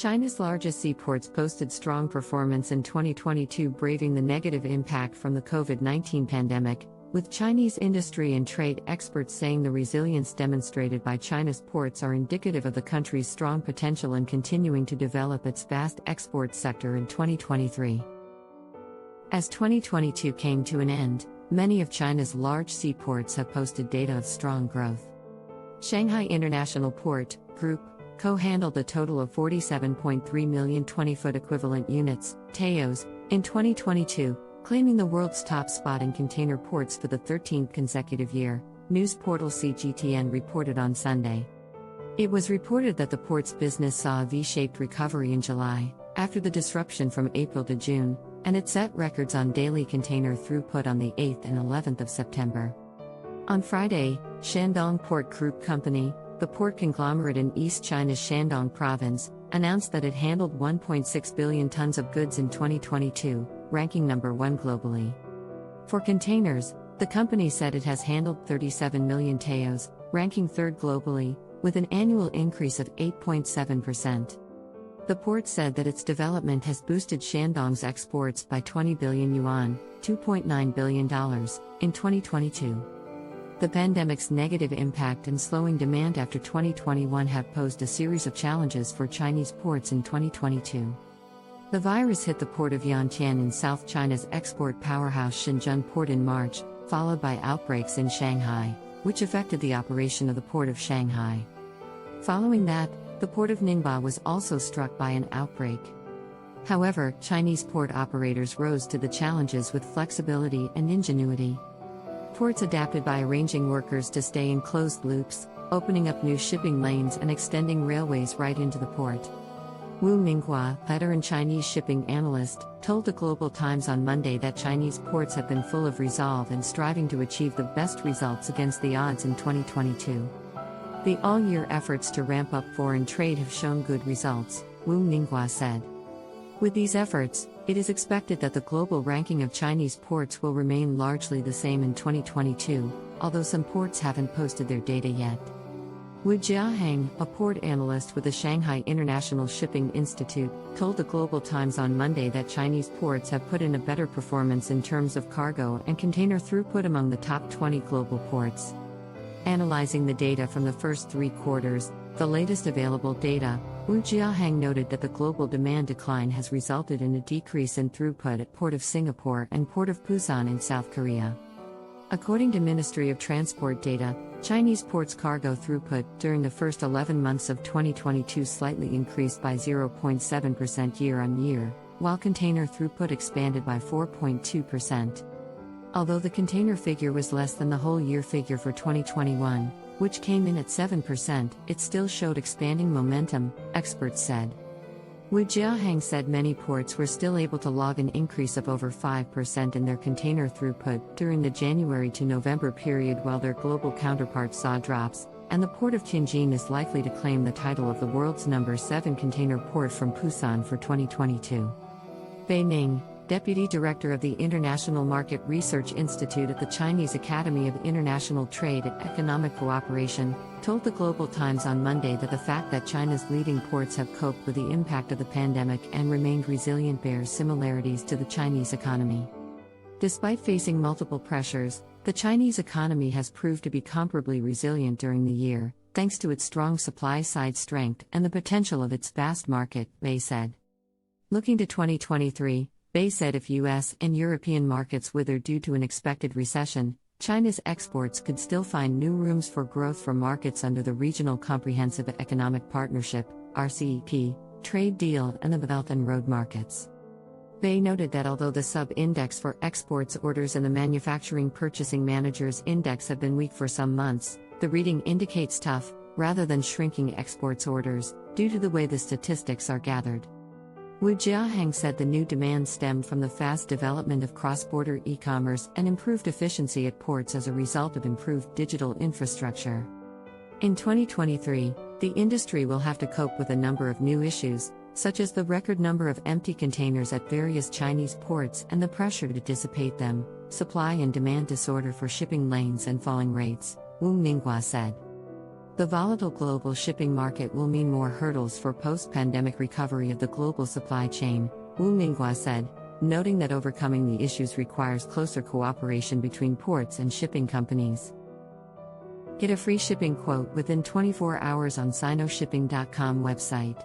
China's largest seaports posted strong performance in 2022, braving the negative impact from the COVID-19 pandemic, with Chinese industry and trade experts saying the resilience demonstrated by China's ports are indicative of the country's strong potential in continuing to develop its vast export sector in 2023. As 2022 came to an end, many of China's large seaports have posted data of strong growth. Shanghai International Port Group co-handled a total of 47.3 million 20-foot equivalent units, TEUs, in 2022, claiming the world's top spot in container ports for the 13th consecutive year, news portal CGTN reported on Sunday. It was reported that the port's business saw a V-shaped recovery in July, after the disruption from April to June, and it set records on daily container throughput on the 8th and 11th of September. On Friday, Shandong Port Group Company, the port conglomerate in East China's Shandong province, announced that it handled 1.6 billion tons of goods in 2022, ranking number 1 globally. For containers, the company said it has handled 37 million TEUs, ranking 3rd globally, with an annual increase of 8.7%. The port said that its development has boosted Shandong's exports by 20 billion yuan, $2.9 billion, in 2022. The pandemic's negative impact and slowing demand after 2021 have posed a series of challenges for Chinese ports in 2022. The virus hit the port of Yantian in South China's export powerhouse Shenzhen Port in March, followed by outbreaks in Shanghai, which affected the operation of the port of Shanghai. Following that, the port of Ningbo was also struck by an outbreak. However, Chinese port operators rose to the challenges with flexibility and ingenuity. Ports adapted by arranging workers to stay in closed loops, opening up new shipping lanes and extending railways right into the port. Wu Minghua, veteran Chinese shipping analyst, told the Global Times on Monday that Chinese ports have been full of resolve and striving to achieve the best results against the odds in 2022. The all-year efforts to ramp up foreign trade have shown good results, Wu Minghua said. With these efforts, it is expected that the global ranking of Chinese ports will remain largely the same in 2022, although some ports haven't posted their data yet. Wu Jiaheng, a port analyst with the Shanghai International Shipping Institute, told the Global Times on Monday that Chinese ports have put in a better performance in terms of cargo and container throughput among the top 20 global ports. Analyzing the data from the first 3 quarters, the latest available data, Wu Jiaheng noted that the global demand decline has resulted in a decrease in throughput at Port of Singapore and Port of Busan in South Korea. According to Ministry of Transport data, Chinese ports' cargo throughput during the first 11 months of 2022 slightly increased by 0.7% year-on-year, while container throughput expanded by 4.2%. Although the container figure was less than the whole year figure for 2021, which came in at 7%, it still showed expanding momentum, experts said. Wu Jiaheng said many ports were still able to log an increase of over 5% in their container throughput during the January to November period, while their global counterparts saw drops, and the port of Tianjin is likely to claim the title of the world's number 7 container port from Busan for 2022. Bei Ning, Deputy Director of the International Market Research Institute at the Chinese Academy of International Trade and Economic Cooperation, told the Global Times on Monday that the fact that China's leading ports have coped with the impact of the pandemic and remained resilient bears similarities to the Chinese economy. Despite facing multiple pressures, the Chinese economy has proved to be comparably resilient during the year, thanks to its strong supply-side strength and the potential of its vast market, Bei said. Looking to 2023, Bei said if U.S. and European markets wither due to an expected recession, China's exports could still find new rooms for growth from markets under the Regional Comprehensive Economic Partnership, RCEP, trade deal and the Belt and Road markets. Bei noted that although the sub-index for exports orders and the Manufacturing Purchasing Managers Index have been weak for some months, the reading indicates tough, rather than shrinking exports orders, due to the way the statistics are gathered. Wu Jiaheng said the new demand stemmed from the fast development of cross-border e-commerce and improved efficiency at ports as a result of improved digital infrastructure. In 2023, the industry will have to cope with a number of new issues, such as the record number of empty containers at various Chinese ports and the pressure to dissipate them, supply and demand disorder for shipping lanes and falling rates, Wu Minghua said. The volatile global shipping market will mean more hurdles for post-pandemic recovery of the global supply chain, Wu Minghua said, noting that overcoming the issues requires closer cooperation between ports and shipping companies. Get a free shipping quote within 24 hours on sinoshipping.com website.